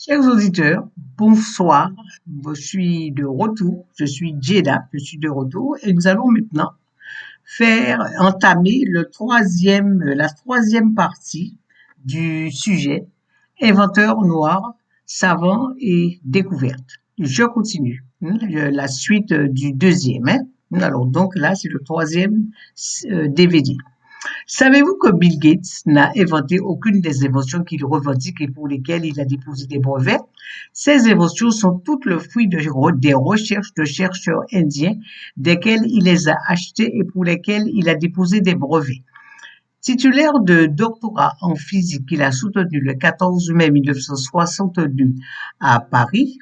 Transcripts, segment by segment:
Chers auditeurs, bonsoir. Je suis de retour. Je suis Jeda. Je suis de retour et nous allons maintenant entamer la troisième partie du sujet inventeur noir, savant et découverte. Je continue. La suite du deuxième. Alors donc là, c'est le troisième DVD. Savez-vous que Bill Gates n'a inventé aucune des inventions qu'il revendique et pour lesquelles il a déposé des brevets? Ces inventions sont toutes le fruit des recherches de chercheurs indiens desquels il les a achetées et pour lesquelles il a déposé des brevets. Titulaire de doctorat en physique qu'il a soutenu le 14 mai 1962 à Paris,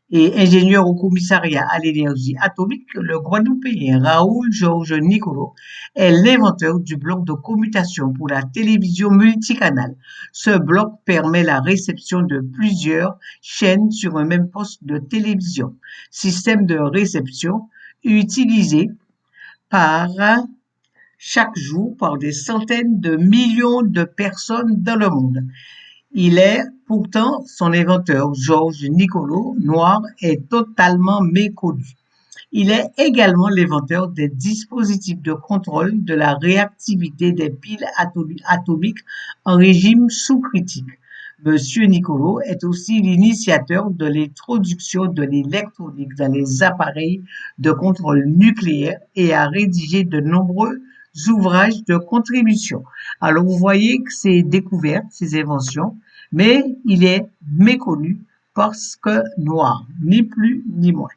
et ingénieur au commissariat à l'énergie atomique, le Guadeloupéen Raoul Georges Nicolo est l'inventeur du bloc de commutation pour la télévision multicanale. Ce bloc permet la réception de plusieurs chaînes sur un même poste de télévision. Système de réception utilisé par chaque jour par des centaines de millions de personnes dans le monde. Il est pourtant son inventeur, Georges Nicolo, noir, est totalement méconnu. Il est également l'inventeur des dispositifs de contrôle de la réactivité des piles atomiques en régime sous-critique. Monsieur Nicolo est aussi l'initiateur de l'introduction de l'électronique dans les appareils de contrôle nucléaire et a rédigé de nombreux ouvrages de contribution. Alors vous voyez que ces découvertes, ces inventions, mais il est méconnu parce que noir, ni plus ni moins.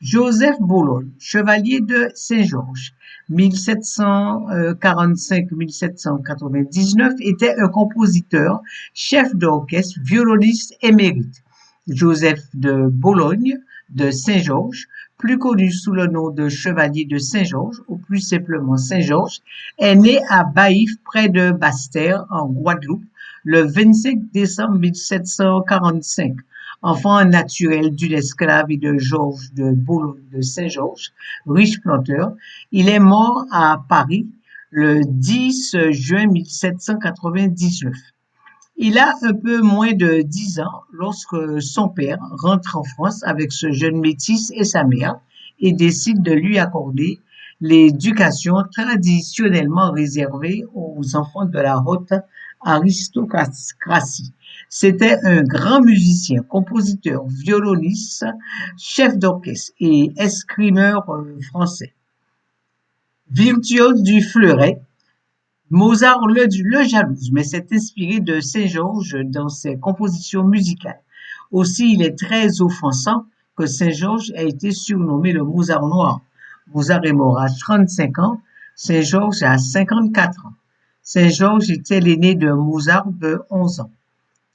Joseph Bologne, chevalier de Saint-Georges, 1745-1799, était un compositeur, chef d'orchestre, violoniste émérite. Joseph de Bologne de Saint-Georges, plus connu sous le nom de chevalier de Saint-Georges, ou plus simplement Saint-Georges, est né à Baïf, près de Basse-Terre, en Guadeloupe, le 25 décembre 1745. Enfant naturel d'une esclave et de Georges de Bologne de Saint-Georges, riche planteur, il est mort à Paris le 10 juin 1799. Il a un peu moins de 10 ans lorsque son père rentre en France avec ce jeune métis et sa mère et décide de lui accorder l'éducation traditionnellement réservée aux enfants de la haute aristocratie. C'était un grand musicien, compositeur, violoniste, chef d'orchestre et escrimeur français. Virtuose du fleuret, Mozart le jalouse, mais s'est inspiré de Saint-Georges dans ses compositions musicales. Aussi, il est très offensant que Saint-Georges ait été surnommé le Mozart noir. Mozart est mort à 35 ans, Saint-Georges a 54 ans. Saint-Georges était l'aîné de Mozart de 11 ans.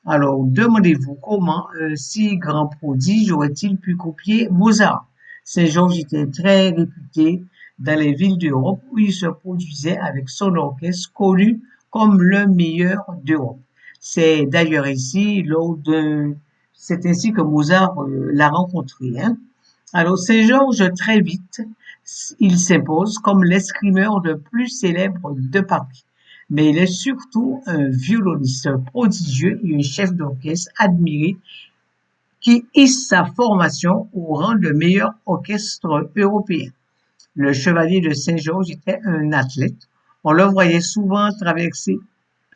Alors, demandez-vous comment un si grand prodige aurait-il pu copier Mozart? Saint-Georges était très réputé dans les villes d'Europe où il se produisait avec son orchestre connu comme le meilleur d'Europe. C'est d'ailleurs c'est ainsi que Mozart l'a rencontré. Alors, Saint-Georges, très vite, il s'impose comme l'escrimeur le plus célèbre de Paris. Mais il est surtout un violoniste prodigieux et un chef d'orchestre admiré qui hisse sa formation au rang de meilleur orchestre européen. Le chevalier de Saint-Georges était un athlète. On le voyait souvent traverser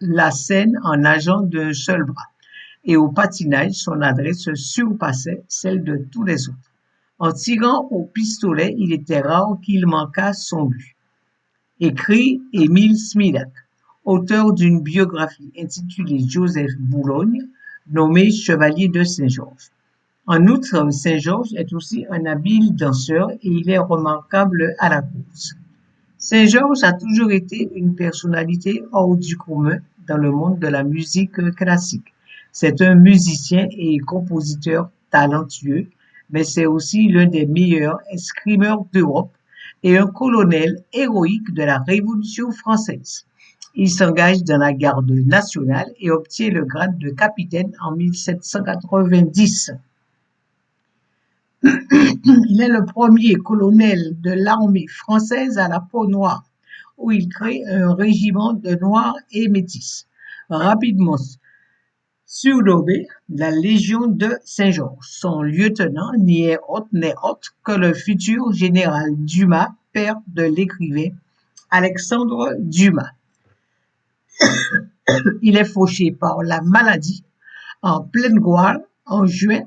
la Seine en nageant d'un seul bras. Et au patinage, son adresse surpassait celle de tous les autres. En tirant au pistolet, il était rare qu'il manquât son but. Écrit Émile Smilac, auteur d'une biographie intitulée Joseph Boulogne, nommé chevalier de Saint-Georges. En outre, Saint-Georges est aussi un habile danseur et il est remarquable à la course. Saint-Georges a toujours été une personnalité hors du commun dans le monde de la musique classique. C'est un musicien et compositeur talentueux, mais c'est aussi l'un des meilleurs escrimeurs d'Europe et un colonel héroïque de la Révolution française. Il s'engage dans la garde nationale et obtient le grade de capitaine en 1790. Il est le premier colonel de l'armée française à la peau noire, où il crée un régiment de noirs et métis. Rapidement, surnommée la Légion de Saint-Georges. Son lieutenant n'est autre que le futur général Dumas, père de l'écrivain Alexandre Dumas. Il est fauché par la maladie en pleine gloire en juin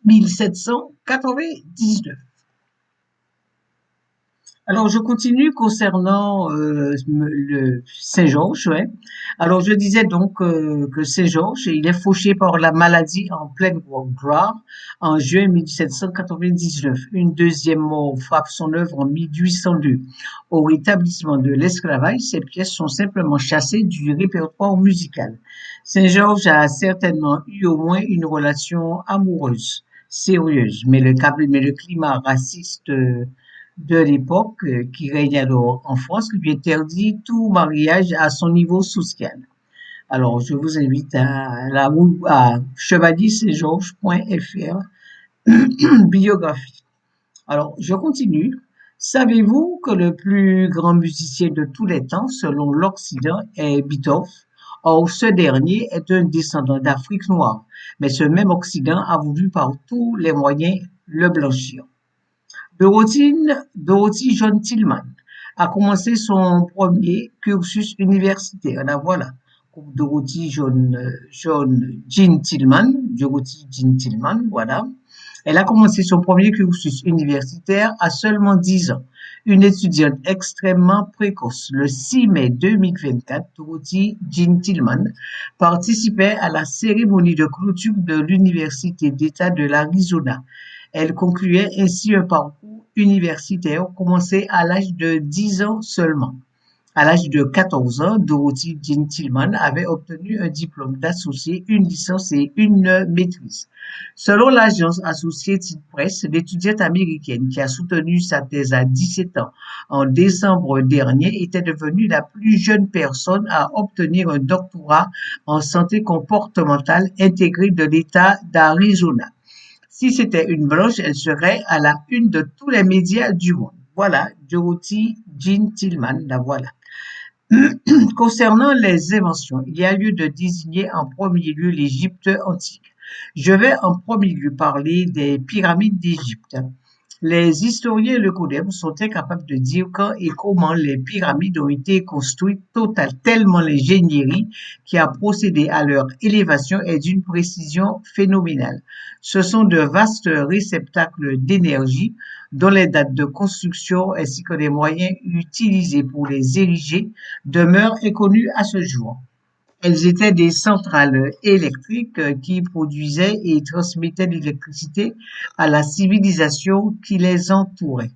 1799. Alors, je continue concernant le Saint-Georges. Ouais. Alors, je disais donc que Saint-Georges, il est fauché par la maladie en pleine gloire en juin 1799. Une deuxième mort frappe son œuvre en 1802. Au rétablissement de l'esclavage, ses pièces sont simplement chassées du répertoire musical. Saint-Georges a certainement eu au moins une relation amoureuse, sérieuse, mais le climat raciste de l'époque qui règne alors en France lui interdit tout mariage à son niveau social. Alors, je vous invite à chevaliersaintgeorges.fr biographie. Alors, je continue. Savez-vous que le plus grand musicien de tous les temps, selon l'Occident, est Beethoven? Or, ce dernier est un descendant d'Afrique noire, mais ce même Occident a voulu par tous les moyens le blanchir. Dorothy John Tillman a commencé son premier cursus universitaire. La voilà. Dorothy Jean Tillman, voilà. Elle a commencé son premier cursus universitaire à seulement 10 ans. Une étudiante extrêmement précoce. Le 6 mai 2024, Dorothy Jean Tillman participait à la cérémonie de clôture de l'Université d'État de l'Arizona. Elle concluait ainsi un parcours universitaire commencé à l'âge de 10 ans seulement. À l'âge de 14 ans, Dorothy Jean Tillman avait obtenu un diplôme d'associé, une licence et une maîtrise. Selon l'agence Associated Press, l'étudiante américaine qui a soutenu sa thèse à 17 ans en décembre dernier était devenue la plus jeune personne à obtenir un doctorat en santé comportementale intégré de l'État d'Arizona. Si c'était une blanche, elle serait à la une de tous les médias du monde. Voilà, Dorothy Jean Tillman, la voilà. Concernant les inventions, il y a lieu de désigner en premier lieu l'Égypte antique. Je vais en premier lieu parler des pyramides d'Égypte. Les historiens le connaissent sont incapables de dire quand et comment les pyramides ont été construites, tellement l'ingénierie qui a procédé à leur élévation est d'une précision phénoménale. Ce sont de vastes réceptacles d'énergie dont les dates de construction ainsi que les moyens utilisés pour les ériger demeurent inconnus à ce jour. Elles étaient des centrales électriques qui produisaient et transmettaient l'électricité à la civilisation qui les entourait.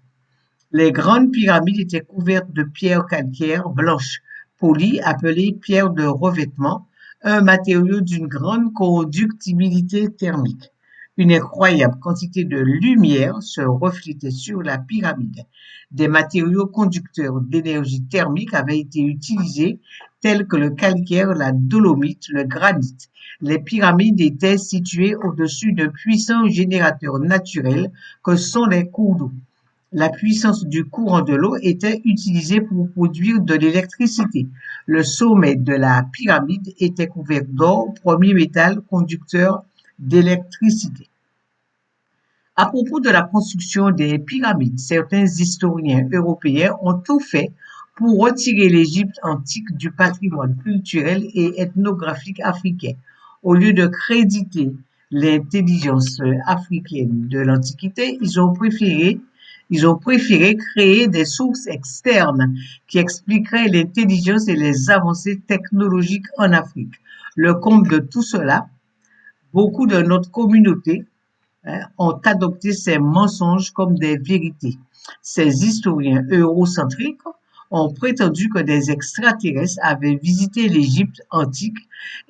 Les grandes pyramides étaient couvertes de pierres calcaires blanches, polies, appelées pierres de revêtement, un matériau d'une grande conductibilité thermique. Une incroyable quantité de lumière se reflétait sur la pyramide. Des matériaux conducteurs d'énergie thermique avaient été utilisés, tels que le calcaire, la dolomite, le granit. Les pyramides étaient situées au-dessus de puissants générateurs naturels que sont les cours d'eau. La puissance du courant de l'eau était utilisée pour produire de l'électricité. Le sommet de la pyramide était couvert d'or, premier métal conducteur d'électricité. À propos de la construction des pyramides, certains historiens européens ont tout fait pour retirer l'Égypte antique du patrimoine culturel et ethnographique africain. Au lieu de créditer l'intelligence africaine de l'Antiquité, ils ont préféré créer des sources externes qui expliqueraient l'intelligence et les avancées technologiques en Afrique. Le comble de tout cela, beaucoup de notre communauté ont adopté ces mensonges comme des vérités. Ces historiens eurocentriques ont prétendu que des extraterrestres avaient visité l'Égypte antique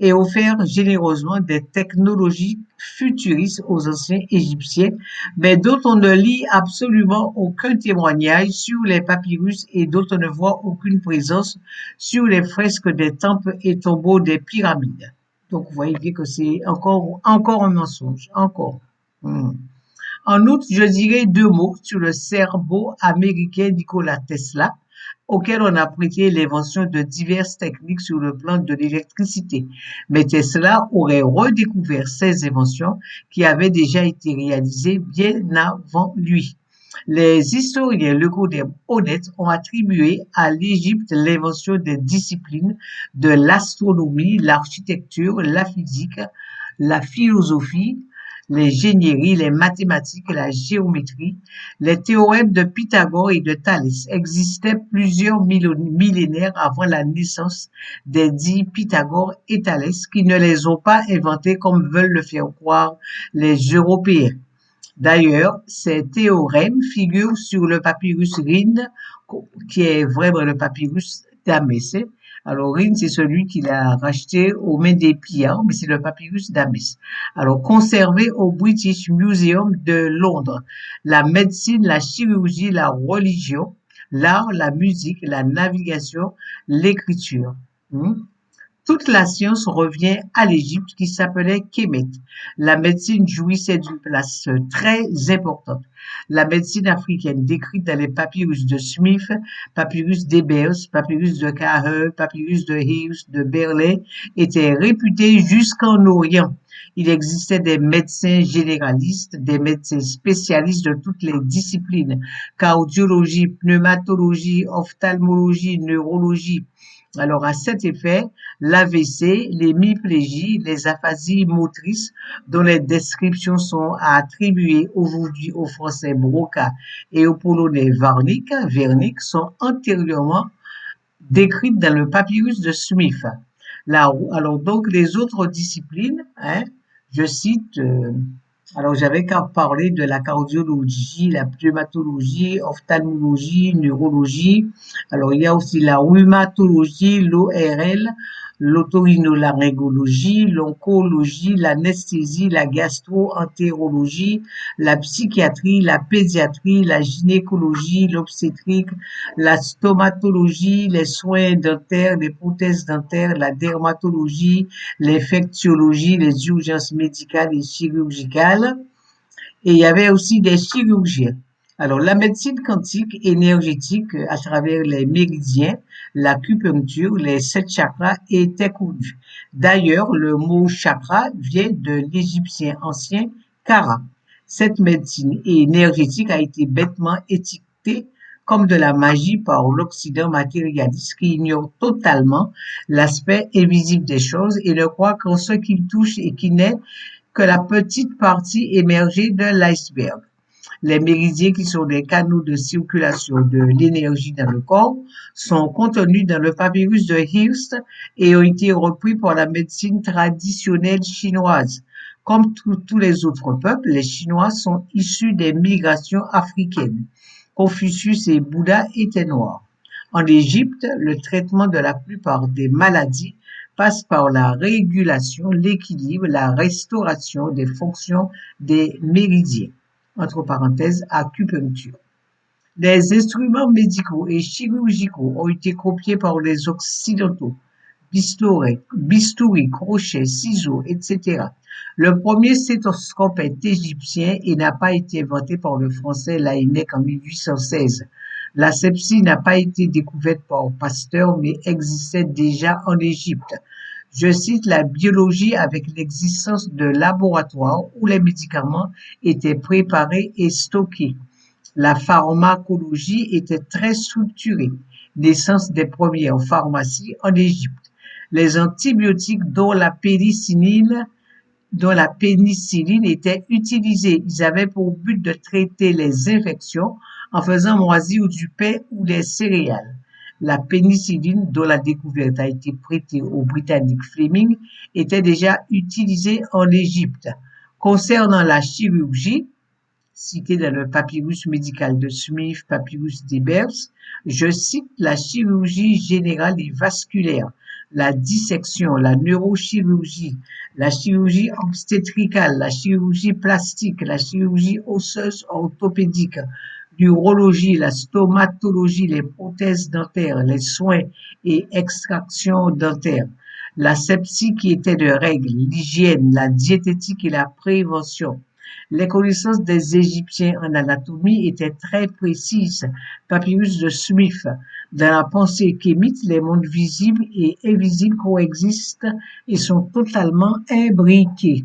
et offert généreusement des technologies futuristes aux anciens Égyptiens, mais dont on ne lit absolument aucun témoignage sur les papyrus et dont on ne voit aucune présence sur les fresques des temples et tombeaux des pyramides. Donc, vous voyez bien que c'est encore un mensonge, encore. Hmm. En outre, je dirais deux mots sur le cerveau américain Nikola Tesla, auquel on a prêté l'invention de diverses techniques sur le plan de l'électricité. Mais Tesla aurait redécouvert ces inventions qui avaient déjà été réalisées bien avant lui. Les historiens leucodèmes honnêtes ont attribué à l'Égypte l'invention des disciplines de l'astronomie, l'architecture, la physique, la philosophie, l'ingénierie, les mathématiques, la géométrie. Les théorèmes de Pythagore et de Thalès existaient plusieurs millénaires avant la naissance des dits Pythagore et Thalès, qui ne les ont pas inventés comme veulent le faire croire les Européens. D'ailleurs, ces théorèmes figurent sur le papyrus Rhind, qui est vraiment le papyrus d'Amès. Alors, Rhind, c'est celui qu'il a racheté aux mains des pillards, mais c'est le papyrus d'Amès. Alors, conservé au British Museum de Londres. La médecine, la chirurgie, la religion, l'art, la musique, la navigation, l'écriture. Toute la science revient à l'Égypte qui s'appelait Kémet. La médecine jouissait d'une place très importante. La médecine africaine décrite dans les papyrus de Smith, papyrus d'Ebers, papyrus de Caheux, papyrus de Hughes, de Berlin, était réputée jusqu'en Orient. Il existait des médecins généralistes, des médecins spécialistes de toutes les disciplines, cardiologie, pneumatologie, ophtalmologie, neurologie. Alors, à cet effet, l'AVC, l'hémiplégie, les aphasies motrices, dont les descriptions sont à attribuer aujourd'hui au français Broca et au polonais Wernicke, sont antérieurement décrites dans le papyrus de Smith. Là, alors, donc, les autres disciplines, je cite, alors j'avais qu'à parler de la cardiologie, la pneumatologie, ophtalmologie, neurologie. Alors il y a aussi la rhumatologie, l'ORL, l'otorhinolaryngologie, l'oncologie, l'anesthésie, la gastro-entérologie, la psychiatrie, la pédiatrie, la gynécologie, l'obstétrique, la stomatologie, les soins dentaires, les prothèses dentaires, la dermatologie, l'infectiologie, les urgences médicales et chirurgicales. Et il y avait aussi des chirurgiens. Alors, la médecine quantique énergétique à travers les méridiens, l'acupuncture, les 7 chakras était connue. D'ailleurs, le mot chakra vient de l'égyptien ancien Kara. Cette médecine énergétique a été bêtement étiquetée comme de la magie par l'Occident matérialiste qui ignore totalement l'aspect invisible des choses et ne croit qu'en ce qu'il touche et qui n'est que la petite partie émergée de l'iceberg. Les méridiens, qui sont des canaux de circulation de l'énergie dans le corps, sont contenus dans le papyrus de Hirst et ont été repris par la médecine traditionnelle chinoise. Comme tous les autres peuples, les Chinois sont issus des migrations africaines. Confucius et Bouddha étaient noirs. En Égypte, le traitement de la plupart des maladies passe par la régulation, l'équilibre, la restauration des fonctions des méridiens. Entre parenthèses, acupuncture. Les instruments médicaux et chirurgicaux ont été copiés par les Occidentaux. Bistouri, crochets, ciseaux, etc. Le premier stéthoscope est égyptien et n'a pas été inventé par le français Laennec en 1816. L'asepsie n'a pas été découverte par Pasteur, mais existait déjà en Égypte. Je cite la biologie avec l'existence de laboratoires où les médicaments étaient préparés et stockés. La pharmacologie était très structurée. Naissance des premières pharmacies en Égypte. Les antibiotiques dont la pénicilline était utilisée. Ils avaient pour but de traiter les infections en faisant moisir du pain ou des céréales. La pénicilline, dont la découverte a été prêtée au Britannique Fleming, était déjà utilisée en Égypte. Concernant la chirurgie, citée dans le papyrus médical de Smith, papyrus d'Ebers, je cite la chirurgie générale et vasculaire, la dissection, la neurochirurgie, la chirurgie obstétricale, la chirurgie plastique, la chirurgie osseuse orthopédique, l'urologie, la stomatologie, les prothèses dentaires, les soins et extractions dentaires, l'asepsie qui était de règles, l'hygiène, la diététique et la prévention. Les connaissances des Égyptiens en anatomie étaient très précises. Papyrus de Smith, Dans la pensée kémite, les mondes visibles et invisibles coexistent et sont totalement imbriqués.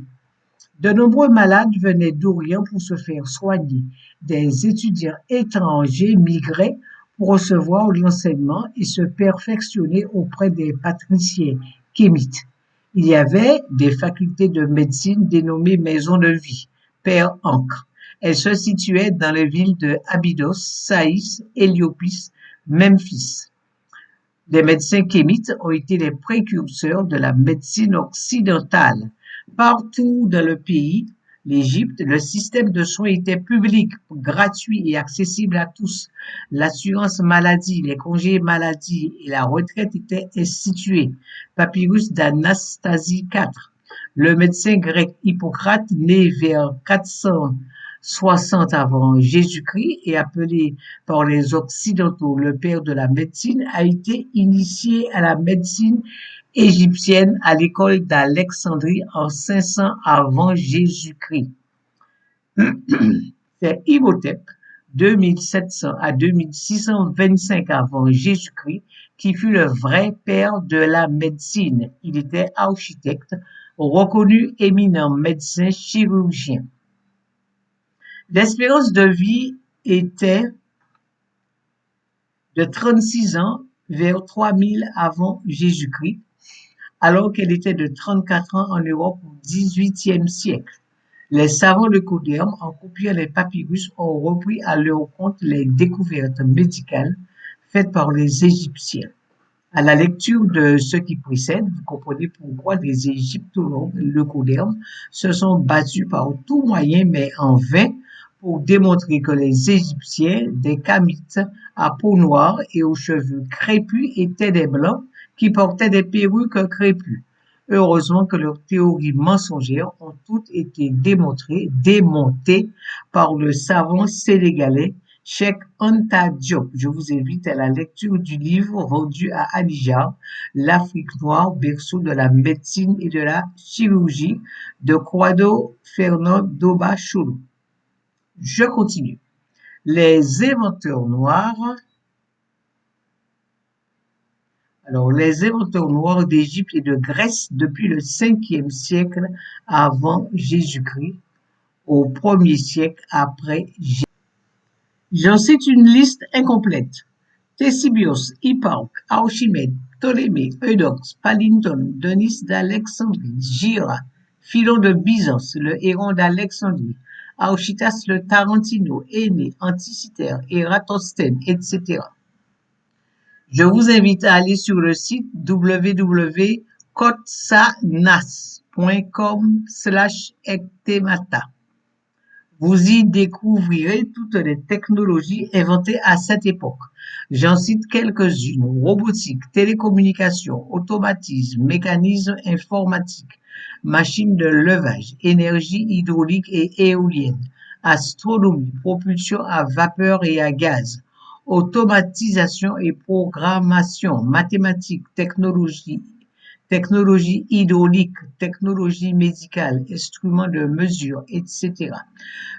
De nombreux malades venaient d'Orient pour se faire soigner. Des étudiants étrangers migraient pour recevoir l'enseignement et se perfectionner auprès des patriciens kémites. Il y avait des facultés de médecine dénommées maisons de vie, Père Ancre. Elles se situaient dans les villes de Abydos, Saïs, Héliopis, Memphis. Les médecins kémites ont été les précurseurs de la médecine occidentale. Partout dans le pays, l'Égypte, le système de soins était public, gratuit et accessible à tous. L'assurance maladie, les congés maladie et la retraite étaient institués. Papyrus d'Anastasie IV. Le médecin grec Hippocrate, né vers 460 avant Jésus-Christ et appelé par les Occidentaux le père de la médecine, a été initié à la médecine égyptienne à l'école d'Alexandrie en 500 avant Jésus-Christ. C'est Imhotep, 2700 à 2625 avant Jésus-Christ, qui fut le vrai père de la médecine. Il était architecte, reconnu éminent médecin chirurgien. L'espérance de vie était de 36 ans vers 3000 avant Jésus-Christ, alors qu'elle était de 34 ans en Europe au XVIIIe siècle. Les savants leucodermes, en copiant les papyrus, ont repris à leur compte les découvertes médicales faites par les Égyptiens. À la lecture de ce qui précède, vous comprenez pourquoi les égyptologues leucodermes se sont battus par tout moyen, mais en vain, pour démontrer que les Égyptiens, des Kamites à peau noire et aux cheveux crépus, étaient des Blancs qui portaient des perruques crépues. Heureusement que leurs théories mensongères ont toutes été démontées par le savant sénégalais Cheikh Anta Diop. Je vous invite à la lecture du livre vendu à Abidjan, L'Afrique noire, berceau de la médecine et de la chirurgie, de Kwado Fernand Doba Choulou. Je continue. Les inventeurs noirs. Alors, les inventeurs noirs d'Égypte et de Grèce depuis le 5e siècle avant Jésus-Christ au 1er siècle après Jésus-Christ. J'en cite une liste incomplète. Ctesibios, Hipparque, Archimède, Ptolémée, Eudoxe, Palinton, Denis d'Alexandrie, Gira, Philon de Byzance, le héron d'Alexandrie, Architas le Tarentino, Énée, Anticitère, Ératosthène, etc. Je vous invite à aller sur le site www.kotsanas.com/ectemata. Vous y découvrirez toutes les technologies inventées à cette époque. J'en cite quelques-unes. Robotique, télécommunications, automatisme, mécanisme informatique, machines de levage, énergie hydraulique et éolienne, astronomie, propulsion à vapeur et à gaz, automatisation et programmation, mathématiques, technologie hydraulique, technologie médicale, instruments de mesure, etc.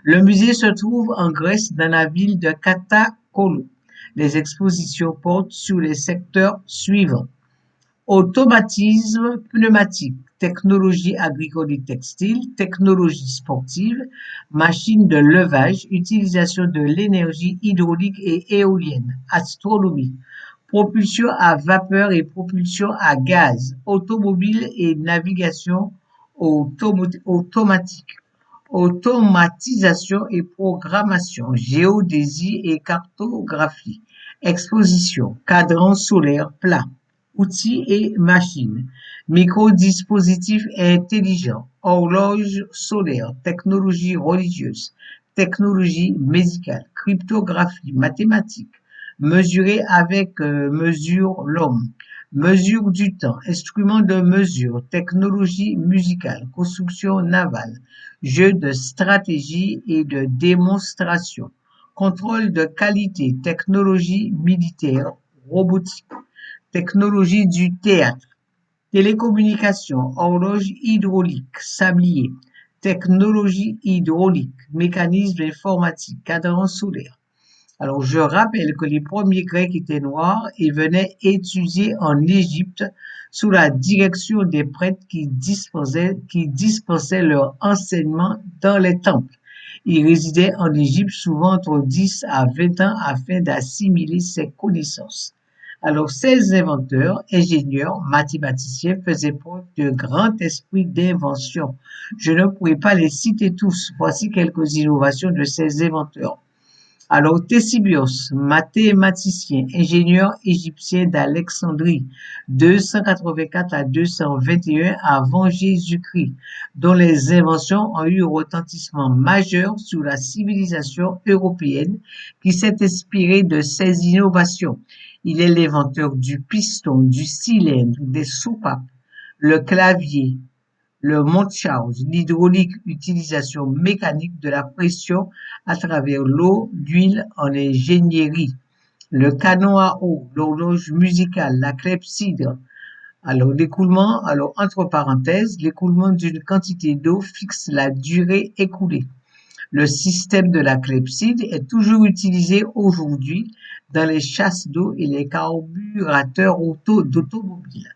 Le musée se trouve en Grèce dans la ville de Katakolou. Les expositions portent sur les secteurs suivants. Automatisme pneumatique, technologie agricole et textile, technologie sportive, machines de levage, utilisation de l'énergie hydraulique et éolienne, astronomie, propulsion à vapeur et propulsion à gaz, automobile et navigation automatique, automatisation et programmation, géodésie et cartographie, exposition, cadran solaire plat, outils et machines, microdispositifs intelligents, horloge solaire, technologie religieuse, technologie médicale, cryptographie, mathématiques, mesurer avec mesure l'homme, mesure du temps, instruments de mesure, technologie musicale, construction navale, jeu de stratégie et de démonstration, contrôle de qualité, technologie militaire, robotique, technologie du théâtre, télécommunications, horloge hydraulique, sablier, technologie hydraulique, mécanisme informatique, cadran solaire, Alors, je rappelle que les premiers Grecs étaient noirs et venaient étudier en Égypte sous la direction des prêtres qui dispensaient leur enseignement dans les temples. Ils résidaient en Égypte souvent entre 10 à 20 ans afin d'assimiler ces connaissances. Alors, ces inventeurs, ingénieurs, mathématiciens faisaient preuve de grand esprit d'invention. Je ne pourrais pas les citer tous. Voici quelques innovations de ces inventeurs. Alors, Ctésibios, mathématicien, ingénieur égyptien d'Alexandrie, 284 à 221 avant Jésus-Christ, dont les inventions ont eu un retentissement majeur sur la civilisation européenne qui s'est inspirée de ces innovations. Il est l'inventeur du piston, du cylindre, des soupapes, le clavier, le monte-charge, l'hydraulique, utilisation mécanique de la pression à travers l'eau, l'huile en ingénierie, le canon à eau, l'horloge musicale, la clepsydre. Alors, l'écoulement, alors entre parenthèses, l'écoulement d'une quantité d'eau fixe la durée écoulée. Le système de la clepsydre est toujours utilisé aujourd'hui dans les chasses d'eau et les carburateurs d'automobiles.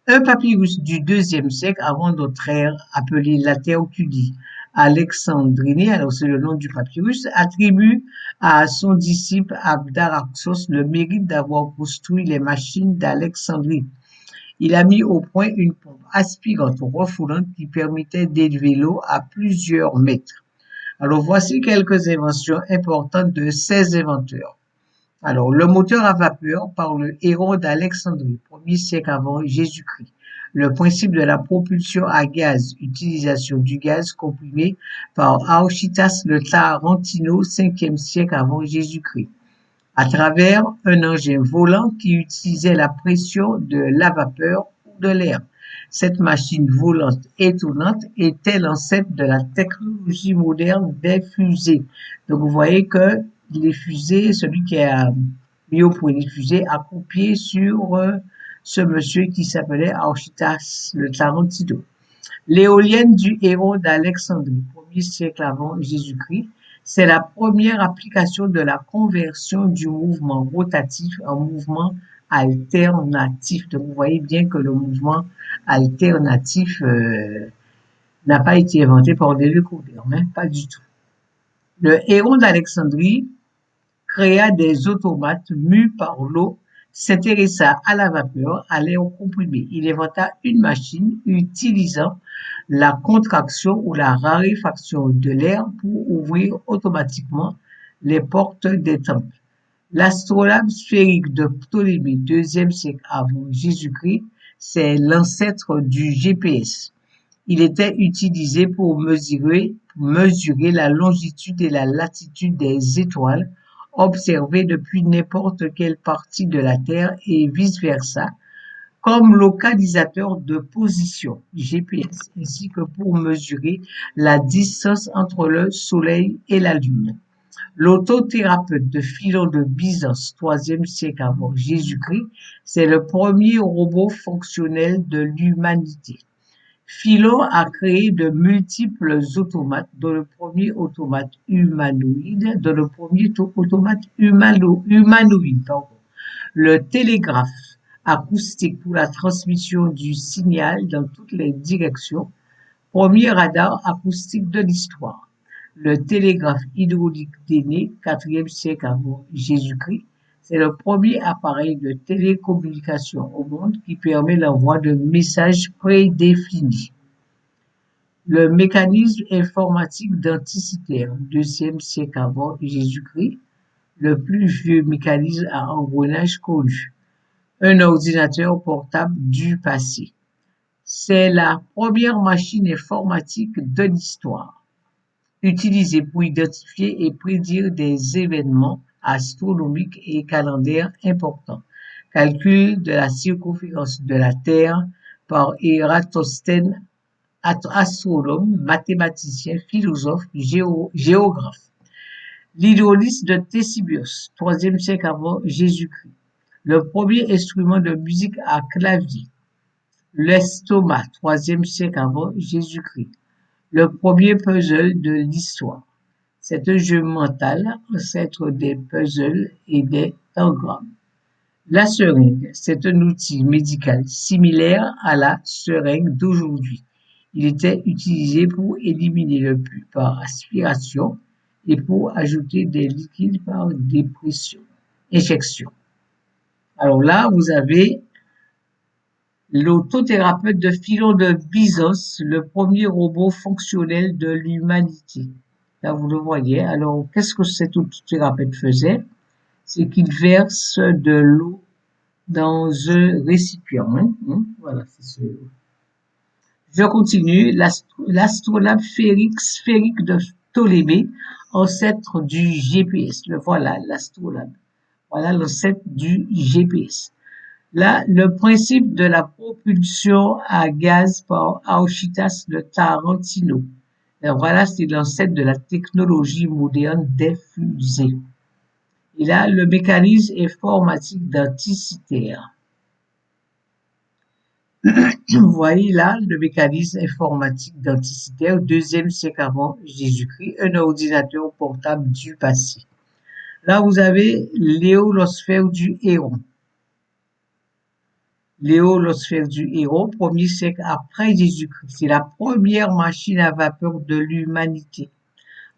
Un papyrus du IIe siècle avant notre ère, appelé Laterculi alexandrini, alors c'est le nom du papyrus, attribue à son disciple Abdaraxos le mérite d'avoir construit les machines d'Alexandrie. Il a mis au point une pompe aspirante refoulante qui permettait d'élever l'eau à plusieurs mètres. Alors voici quelques inventions importantes de ces inventeurs. Alors, le moteur à vapeur par le héros d'Alexandrie, 1er siècle avant Jésus-Christ. Le principe de la propulsion à gaz, utilisation du gaz comprimé par Archytas le Tarentino, 5e siècle avant Jésus-Christ, à travers un engin volant qui utilisait la pression de la vapeur ou de l'air. Cette machine volante étonnante était l'ancêtre de la technologie moderne des fusées. Donc, vous voyez que les fusées, celui qui a mis au point les fusées, a copié sur ce monsieur qui s'appelait Archytas le Tarentino. L'éolienne du héros d'Alexandrie, 1er siècle avant Jésus-Christ, c'est la première application de la conversion du mouvement rotatif en mouvement alternatif. Donc, vous voyez bien que le mouvement alternatif n'a pas été inventé par des Coudert, hein, pas du tout. Le héros d'Alexandrie créa des automates mus par l'eau, s'intéressa à la vapeur, à l'air comprimé. Il inventa une machine utilisant la contraction ou la raréfaction de l'air pour ouvrir automatiquement les portes des temples. L'astrolabe sphérique de Ptolémée, 2e siècle avant Jésus-Christ, c'est l'ancêtre du GPS. Il était utilisé pour mesurer la longitude et la latitude des étoiles observées depuis n'importe quelle partie de la Terre et vice-versa, comme localisateur de position GPS, ainsi que pour mesurer la distance entre le Soleil et la Lune. L'autothérapeute de Philon de Byzance, 3e siècle avant Jésus-Christ, c'est le premier robot fonctionnel de l'humanité. Philon a créé de multiples automates, dont le premier automate humanoïde, le télégraphe acoustique pour la transmission du signal dans toutes les directions, premier radar acoustique de l'histoire. Le télégraphe hydraulique d'Énée, 4e siècle avant Jésus-Christ, c'est le premier appareil de télécommunication au monde qui permet l'envoi de messages prédéfinis. Le mécanisme informatique d'Anticythère, 2e siècle avant Jésus-Christ, le plus vieux mécanisme à engrenage connu. Un ordinateur portable du passé. C'est la première machine informatique de l'histoire, utilisée pour identifier et prédire des événements astronomiques et calendaires importants. Calcul de la circonférence de la Terre par Ératosthène, astronome, mathématicien, philosophe, géographe. L'hydraulique de Ctésibios, 3e siècle avant Jésus-Christ. Le premier instrument de musique à clavier. L'estoma, 3e siècle avant Jésus-Christ. Le premier puzzle de l'histoire. C'est un jeu mental, ancêtre des puzzles et des tangrammes. La seringue, c'est un outil médical similaire à la seringue d'aujourd'hui. Il était utilisé pour éliminer le pus par aspiration et pour ajouter des liquides par injection. Alors là, vous avez l'autothérapeute de Philon de Byzos, le premier robot fonctionnel de l'humanité. Là, vous le voyez. Alors, qu'est-ce que cet autothérapeute faisait? C'est qu'il verse de l'eau dans un récipient. Voilà, c'est ce. Je continue. L'astrolabe sphérique de Ptolémée, ancêtre du GPS. Le voilà, l'astrolabe. Voilà l'ancêtre du GPS. Là, le principe de la propulsion à gaz par Auchitas de Tarantino. Et voilà, c'est l'ancêtre de la technologie moderne des fusées. Et là, le mécanisme informatique d'anticitaire. Vous voyez là le mécanisme informatique d'anticitaire, deuxième siècle avant Jésus-Christ, un ordinateur portable du passé. Là, vous avez l'éolosphère du Héron. L'éolosphère du Héron, premier siècle après Jésus-Christ. C'est la première machine à vapeur de l'humanité.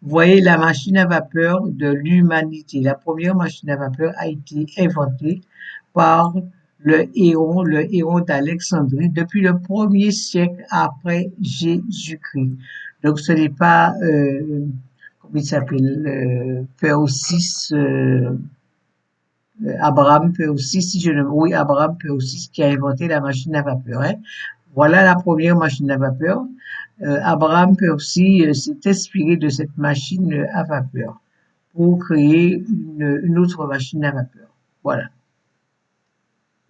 Vous voyez la machine à vapeur de l'humanité. La première machine à vapeur a été inventée par le héron d'Alexandrie depuis le premier siècle après Jésus-Christ. Donc ce n'est pas, comment il s'appelle, Persis, Abraham Persis, si je ne, oui, Abraham Persis qui a inventé la machine à vapeur. Hein. Voilà la première machine à vapeur. Abraham Percy s'est inspiré de cette machine à vapeur pour créer une autre machine à vapeur. Voilà.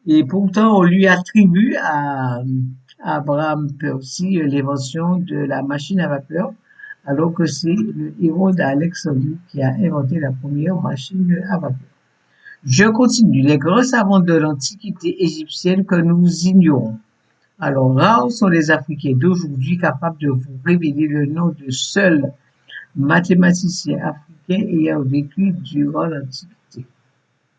Et pourtant, on lui attribue à Abraham Percy l'invention de la machine à vapeur, alors que c'est le héros d'Alexandrie qui a inventé la première machine à vapeur. Je continue. Les grands savants de l'Antiquité égyptienne que nous ignorons. Alors, rares sont les Africains d'aujourd'hui capables de vous révéler le nom de seuls mathématiciens africains ayant vécu durant l'Antiquité.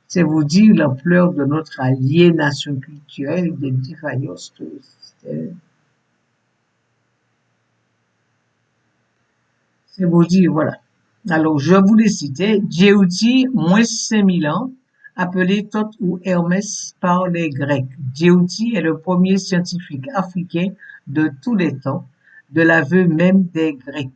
C'est vous dire l'ampleur de notre aliénation culturelle et des défaillances de système. C'est vous dire, voilà. Alors, je vous les citais. Djéouti, moins 5000 ans, appelé Thoth ou Hermès par les Grecs. Djéouti est le premier scientifique africain de tous les temps, de l'aveu même des Grecs.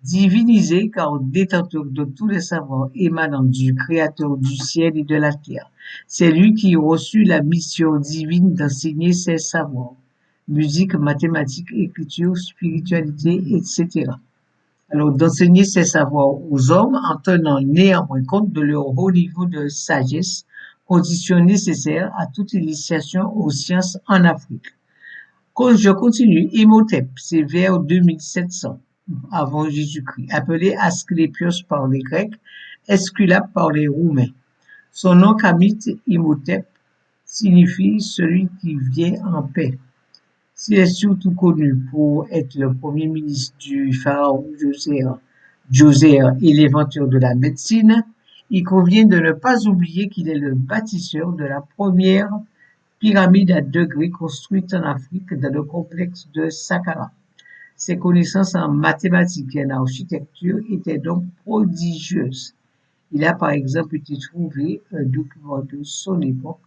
Divinisé car détenteur de tous les savoirs émanant du Créateur du ciel et de la terre. C'est lui qui reçut la mission divine d'enseigner ses savoirs. Musique, mathématiques, écriture, spiritualité, etc. Alors, d'enseigner ces savoirs aux hommes en tenant néanmoins compte de leur haut niveau de sagesse, condition nécessaire à toute initiation aux sciences en Afrique. Quand je continue, Imhotep, c'est vers 2700 avant Jésus-Christ, appelé Asclépios par les Grecs, Esculape par les Roumains. Son nom kamite, Imhotep, signifie celui qui vient en paix. S'il est surtout connu pour être le premier ministre du pharaon Djoser et l'inventeur de la médecine, il convient de ne pas oublier qu'il est le bâtisseur de la première pyramide à degrés construite en Afrique dans le complexe de Saqqara. Ses connaissances en mathématiques et en architecture étaient donc prodigieuses. Il a par exemple été trouvé un document de son époque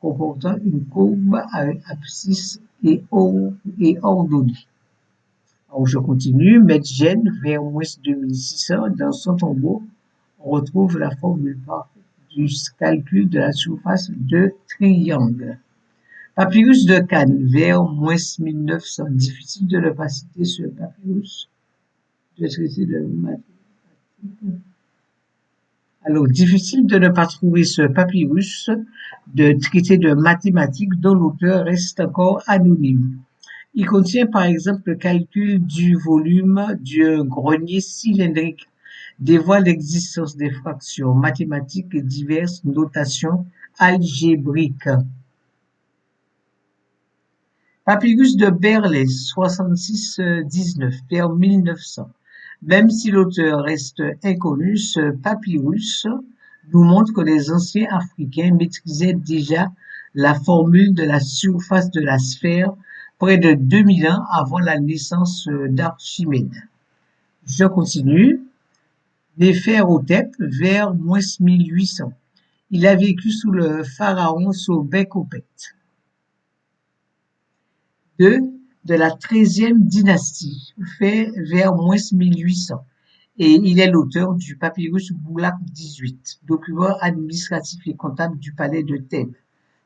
comportant une courbe à un abscisse et ordonnée. Alors je continue, Medjen, vers moins 2600, dans son tombeau, on retrouve la formule parfaite du calcul de la surface de triangle. Papyrus de Cannes, vers moins 1900. Difficile de ne pas citer ce papyrus de traité de mathématiques. Alors, difficile de ne pas trouver ce papyrus de traité de mathématiques dont l'auteur reste encore anonyme. Il contient par exemple le calcul du volume d'un grenier cylindrique, dévoile l'existence des fractions mathématiques et diverses notations algébriques. Papyrus de Berlès, 66-19, vers 1900. Même si l'auteur reste inconnu, ce papyrus nous montre que les anciens Africains maîtrisaient déjà la formule de la surface de la sphère près de 2000 ans avant la naissance d'Archimède. Je continue. Néferhotep vers -1800. Il a vécu sous le pharaon Sobekopet de la 13e dynastie, fait vers -1800. Et il est l'auteur du papyrus Boulak 18, document administratif et comptable du palais de Thèbes,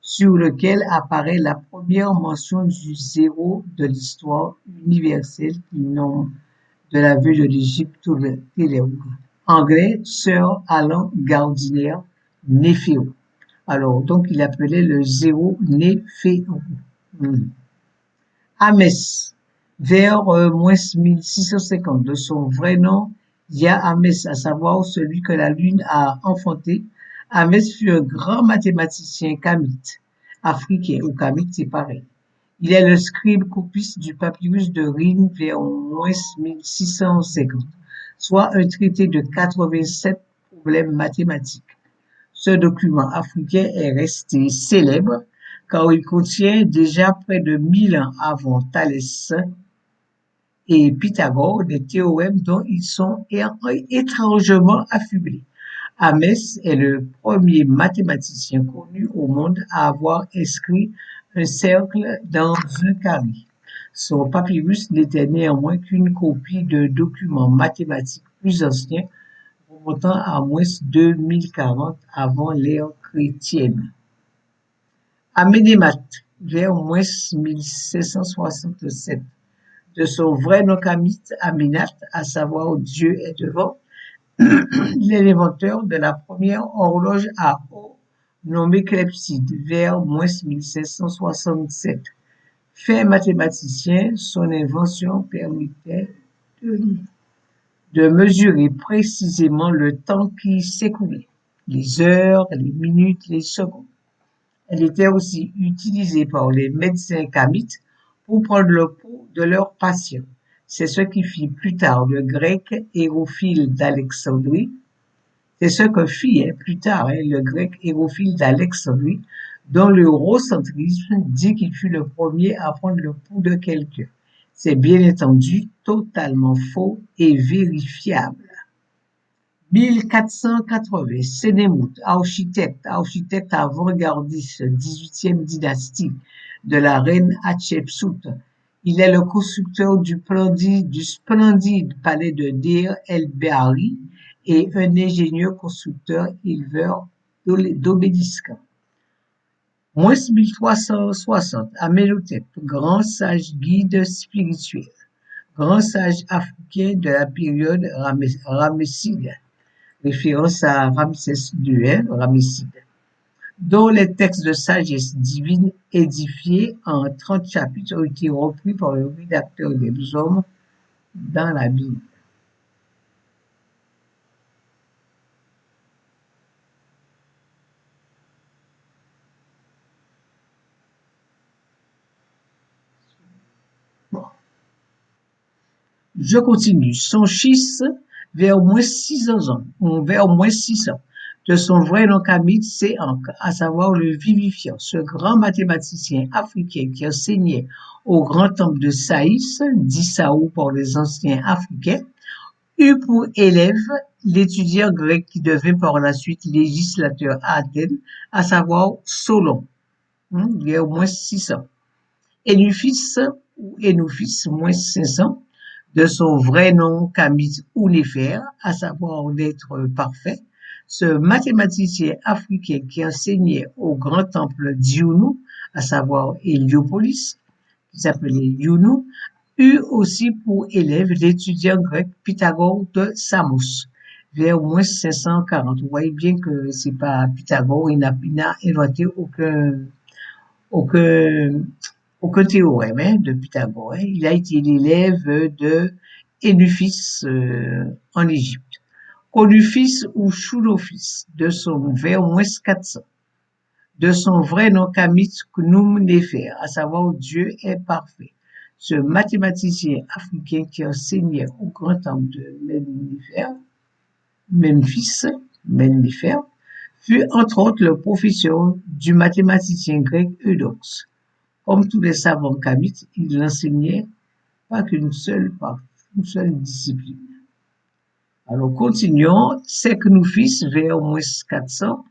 sur lequel apparaît la première mention du zéro de l'histoire universelle qui nomme de la vue de l'Égypte Téléougre. Anglais, Sir Alan Gardiner Néphéo. Alors, donc, il appelait le zéro Néphéo. Ahmès, vers -1650, de son vrai nom, Ahmès, à savoir celui que la Lune a enfanté. Ahmès fut un grand mathématicien kamite, africain ou kamite, c'est pareil. Il est le scribe copiste du papyrus de Rhind vers -1650, soit un traité de 87 problèmes mathématiques. Ce document africain est resté célèbre car il contient déjà près de 1000 ans avant Thalès et Pythagore des théorèmes dont ils sont étrangement affublés. Ahmès est le premier mathématicien connu au monde à avoir inscrit un cercle dans un carré. Son papyrus n'était néanmoins qu'une copie de documents mathématiques plus anciens remontant à -2040 avant l'ère chrétienne. Aménémat, vers -1567, de son vrai nom kamite Aminat, à savoir Dieu est devant, il est l'inventeur de la première horloge à eau nommée clepsydre, vers -1567. Fait mathématicien, son invention permettait de mesurer précisément le temps qui s'écoulait, les heures, les minutes, les secondes. Elle était aussi utilisée par les médecins kamites pour prendre le pouls de leurs patients. C'est ce qui fit plus tard le grec Hérophile d'Alexandrie. C'est ce que fit plus tard le grec Hérophile d'Alexandrie, dont l'eurocentrisme dit qu'il fut le premier à prendre le pouls de quelqu'un. C'est bien entendu totalement faux et vérifiable. 1480, Sénémout, architecte avant-gardiste, 18e dynastie de la reine Hatshepsut. Il est le constructeur du splendide palais de Deir el-Behari et un ingénieur constructeur éleveur d'obélisques. -1360, Amenhotep, grand sage guide spirituel, grand sage africain de la période ramesside, référence à Ramsès II, Ramesside, dont les textes de sagesse divine édifiés en 30 chapitres ont été repris par le rédacteur des hommes dans la Bible. Bon. Je continue. Son fils, vers -600 ans, ou vers -600, de son vrai nom kamite, c'est Ankh, à savoir le vivifiant, ce grand mathématicien africain qui enseignait au grand temple de Saïs, dit Saou par les anciens africains, eut pour élève l'étudiant grec qui devint par la suite législateur à Athènes, à savoir Solon, il y a au moins 600. Énuphis ou Énoufis, -500, de son vrai nom kamite ou Néfer, à savoir l'être parfait, ce mathématicien africain qui enseignait au grand temple d'Iounu, à savoir Héliopolis, qui s'appelait Iounu, eut aussi pour élève l'étudiant grec Pythagore de Samos, vers -540. Vous voyez bien que c'est pas Pythagore, il n'a inventé aucun théorème de Pythagore. Il a été l'élève de Énuphis en Égypte. Onuphis ou Choulophis, de son vers -400, de son vrai nom kamite Khnum Néfer, à savoir Dieu est parfait. Ce mathématicien africain qui enseignait au grand temple de Memphis, Mennefer, fut entre autres le professeur du mathématicien grec Eudoxe. Comme tous les savants kamites, il n'enseignait pas une seule discipline. Alors continuons, c'est que nous fils vers moins 400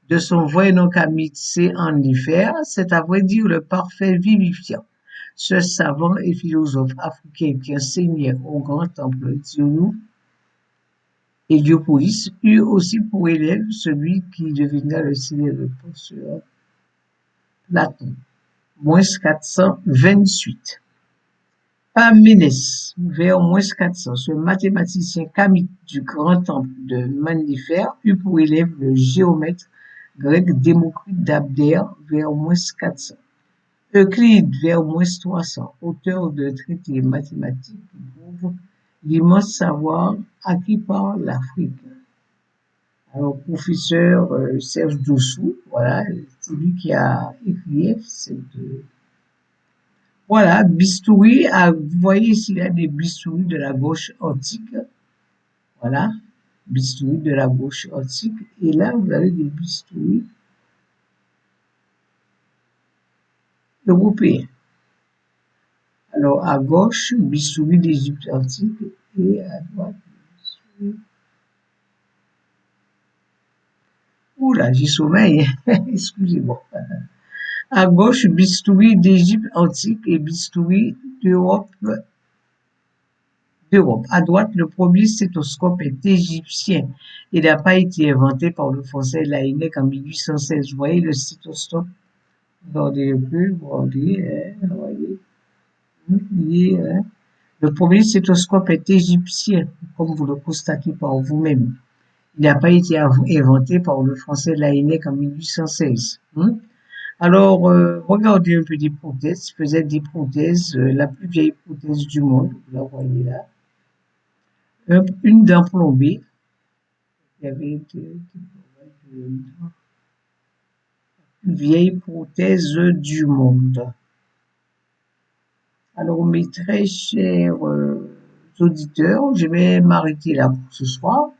de son vrai nom kamite, c'est Ennifer, c'est à vrai dire le parfait vivifiant. Ce savant et philosophe africain qui enseignait au grand temple d'Ionou Héliopolis eut aussi pour élève celui qui devina le célèbre penseur Platon, moins 428. Parménès, vers moins 400, ce mathématicien kamite du grand temple de Manifer eut pour élève le géomètre grec Démocrite d'Abdère, vers moins 400. Euclide, vers moins 300, auteur de traités mathématiques qui prouvent l'immense savoir acquis par l'Afrique. Alors, professeur Serge Doussou, voilà, c'est lui qui a écrit voilà, bistouri, vous voyez ici, il y a des bistouris de la gauche antique, voilà, bistouri de la gauche antique, et là, vous avez des bistouris européens. Alors, à gauche, bistouri d'Égypte antique, et à droite, bistouri... Oula, j'ai sommeil, excusez-moi. À gauche, bistouri d'Égypte antique et bistouri d'Europe. À droite, le premier stéthoscope est égyptien. Il n'a pas été inventé par le français Laennec en 1816. Vous voyez le stéthoscope? Regardez un peu, regardez, voyez. Le premier stéthoscope est égyptien, comme vous le constatez par vous-même. Il n'a pas été inventé par le français Laennec en 1816. Alors, regardez un peu des prothèses. Il faisait des prothèses, la plus vieille prothèse du monde, vous la voyez là. Une dent plombée. Il y avait une vieille prothèse du monde. Alors, mes très chers auditeurs, je vais m'arrêter là pour ce soir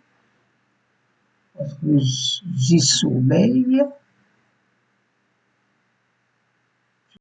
parce que j'ai sommeil.